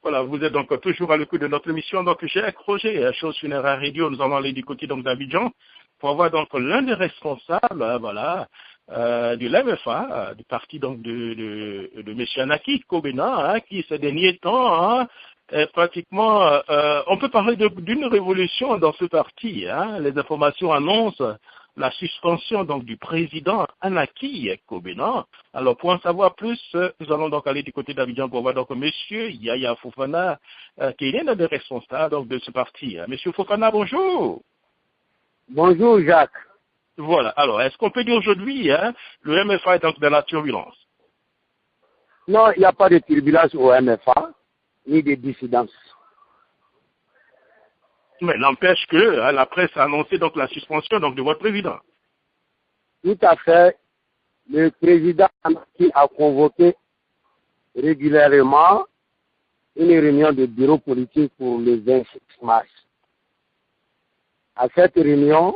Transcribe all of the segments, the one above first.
Voilà, vous êtes donc toujours à l'écoute de notre émission. Donc, j'ai accroché chose funéraire radio. Nous allons aller du côté donc d'Abidjan pour avoir donc l'un des responsables, du LMFA, du parti donc de M. Anaki Kobena, qui ces derniers temps, est pratiquement, on peut parler d'une révolution dans ce parti. Les informations annoncent la suspension donc du président Anaki Kobena. Alors pour en savoir plus, nous allons donc aller du côté d'Abidjan pour voir donc Monsieur Yaya Fofana, qui est l'un des responsables donc, de ce parti. Monsieur Fofana, bonjour. Bonjour Jacques. Voilà. Alors, est-ce qu'on peut dire aujourd'hui, le MFA est donc dans la turbulence? Non, il n'y a pas de turbulence au MFA, ni de dissidence. Mais n'empêche que la presse a annoncé donc la suspension donc de votre président. Tout à fait. Le président qui a convoqué régulièrement une réunion de bureau politique pour le 26 mars. À cette réunion,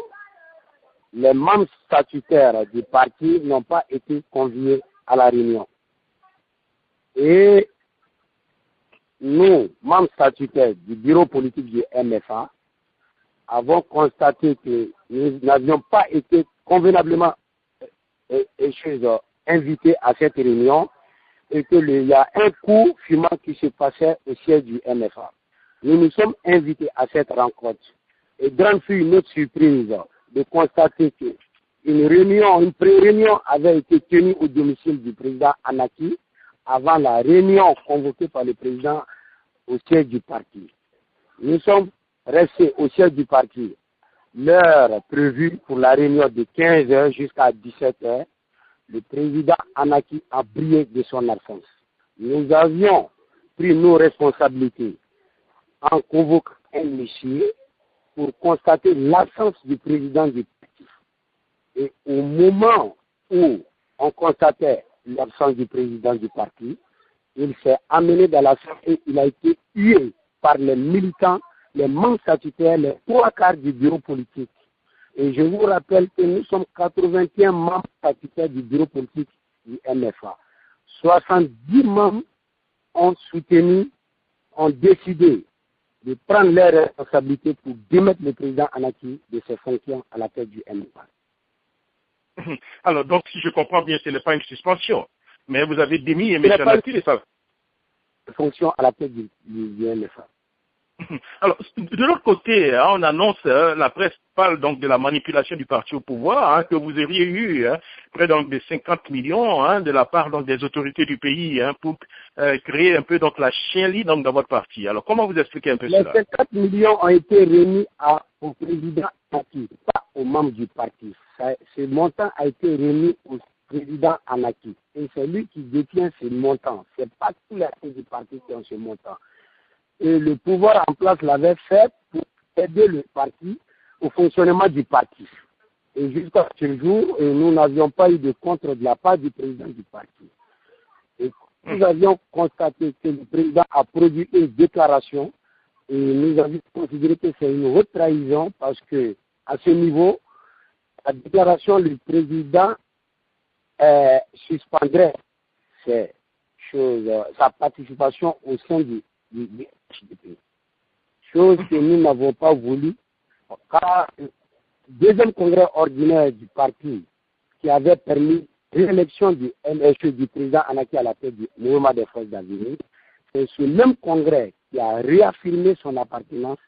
les membres statutaires du parti n'ont pas été conviés à la réunion. Et nous, membres statutaires du bureau politique du MFA, avons constaté que nous n'avions pas été convenablement invités à cette réunion et qu'il y a un coup fumant qui se passait au siège du MFA. Nous nous sommes invités à cette rencontre. Et grande fut notre surprise de constater qu'une pré-réunion avait été tenue au domicile du président Anaki avant la réunion convoquée par le président au siège du parti. Nous sommes restés au siège du parti l'heure prévue pour la réunion de 15h jusqu'à 17h. Le président Anaki a brillé de son absence. Nous avions pris nos responsabilités en convoquant un monsieur pour constater l'absence du président du parti. Et au moment où on constatait l'absence du président du parti, il s'est amené dans la salle et il a été hué par les militants, les membres statutaires, les 3/4 du bureau politique. Et je vous rappelle que nous sommes 81 membres statutaires du bureau politique du MFA. 70 membres ont soutenu, ont décidé de prendre leurs responsabilités pour démettre le président Anaki de ses fonctions à la tête du MFA. Alors, donc, si je comprends bien, ce n'est pas une suspension, mais vous avez démis M. Anaki de sa fonction à la tête du MFA. Alors, de l'autre côté, on annonce, la presse parle donc de la manipulation du parti au pouvoir, que vous auriez eu près donc de 50 millions de la part donc des autorités du pays pour créer un peu donc la chienlit donc dans votre parti. Alors, comment vous expliquez un peu cela? Les 50 millions ont été remis au président Anaki, pas aux membres du parti. Ce montant a été remis au président Anaki. Et c'est lui qui détient ce montant. Ce n'est pas tous les acteurs du parti qui ont ce montant. Et le pouvoir en place l'avait fait pour aider le parti au fonctionnement du parti. Et jusqu'à ce jour, nous n'avions pas eu de contre de la part du président du parti. Et nous avions constaté que le président a produit une déclaration et nous avions considéré que c'est une haute trahison parce que à ce niveau, la déclaration, le président suspendrait sa participation au sein du HDP. Chose que nous n'avons pas voulu, car le deuxième congrès ordinaire du parti qui avait permis l'élection du MHE du président Anaki à la tête du mouvement des forces d'avenir, c'est ce même congrès qui a réaffirmé son appartenance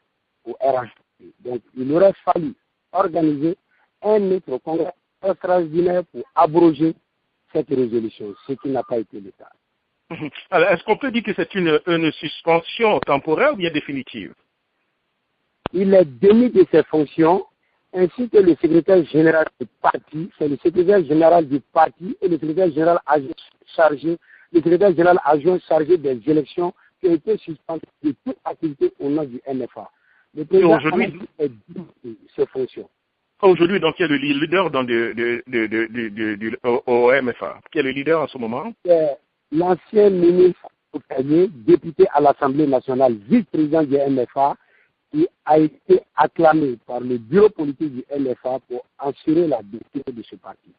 au RHDP. Donc il aurait fallu organiser un autre congrès extraordinaire pour abroger cette résolution, ce qui n'a pas été le cas. Alors, est-ce qu'on peut dire que c'est une suspension temporaire ou bien définitive? Il est démis de ses fonctions, ainsi que le secrétaire général du parti. C'est le secrétaire général du parti et le secrétaire général adjoint chargé des élections qui a été suspendu de toute activité au nom du MFA. Le président est démis de ses fonctions. Aujourd'hui, donc, il y a le leader au MFA. Qui est le leader en ce moment? L'ancien ministre député à l'Assemblée nationale, vice-président du MFA, qui a été acclamé par le bureau politique du MFA pour assurer la destinée de ce parti.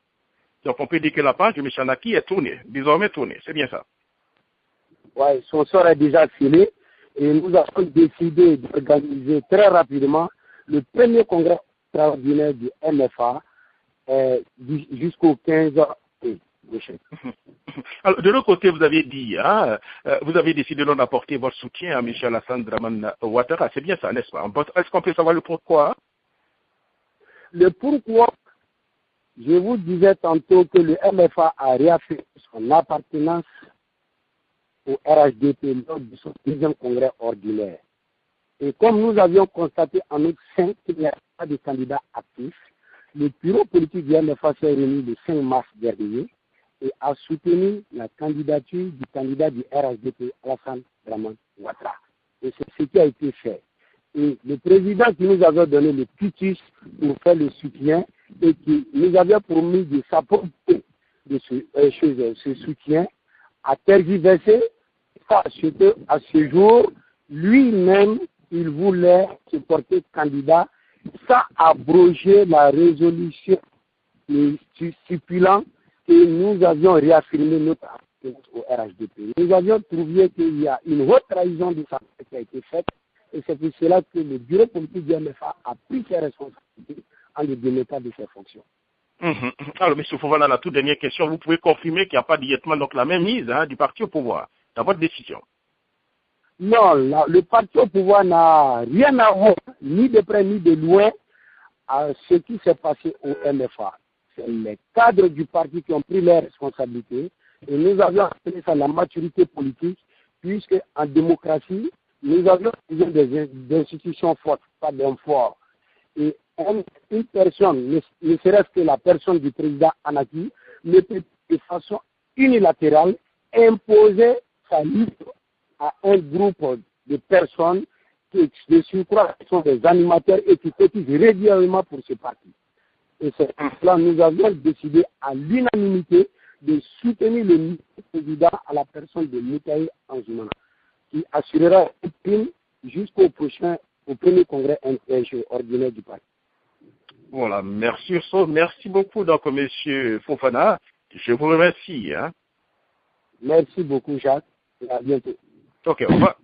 Donc on peut dire que la page de M. Anaki est tournée, désormais tournée, c'est bien ça? Oui, son sort est déjà scellé Et nous avons décidé d'organiser très rapidement le premier congrès extraordinaire du MFA jusqu'au 15 août prochain. Alors, de l'autre côté, vous avez dit, vous avez décidé d'apporter votre soutien à Michel Alassane Dramane Ouattara. C'est bien ça, n'est-ce pas? Est-ce qu'on peut savoir le pourquoi? Le pourquoi, je vous disais tantôt que le MFA a réaffirmé son appartenance au RHDP lors de son deuxième congrès ordinaire. Et comme nous avions constaté en notre sein qu'il n'y a pas de candidats actifs, le bureau politique du MFA s'est réuni le 5 mars dernier et a soutenu la candidature du candidat du RHDP, Alassane Dramane Ouattara. Et c'est ce qui a été fait. Et le président qui nous avait donné le quitus pour faire le soutien et qui nous avait promis de s'approprier de ce soutien a tergiversé parce que à ce jour, lui-même, il voulait se porter candidat sans abroger la résolution stipulant que nous avions réaffirmé notre appartenance au RHDP. Nous avions trouvé qu'il y a une haute trahison de sa part qui a été faite et c'est pour cela que le bureau politique du MFA a pris ses responsabilités en le démettant de ses fonctions. Alors, M. Fofana, la toute dernière question, vous pouvez confirmer qu'il n'y a pas directement donc la même mise du parti au pouvoir dans votre décision? Non, le parti au pouvoir n'a rien à voir, ni de près ni de loin, à ce qui s'est passé au MFA. C'est les cadres du parti qui ont pris leurs responsabilités et nous avions appelé ça la maturité politique, puisque en démocratie, nous avions besoin des institutions fortes, pas d'hommes forts. Et une personne, ne serait-ce que la personne du président Anaki, ne peut de façon unilatérale imposer sa liste à un groupe de personnes qui, de surcroît, sont des animateurs et qui cotisent régulièrement pour ce parti. Et c'est pour cela que nous avions décidé à l'unanimité de soutenir le président à la personne de Mikaï Anjoumana, qui assurera une prime jusqu'au premier congrès ordinaire du parti. Voilà, merci beaucoup donc M. Fofana. Je vous remercie. Merci beaucoup Jacques et à bientôt. Ok, au revoir.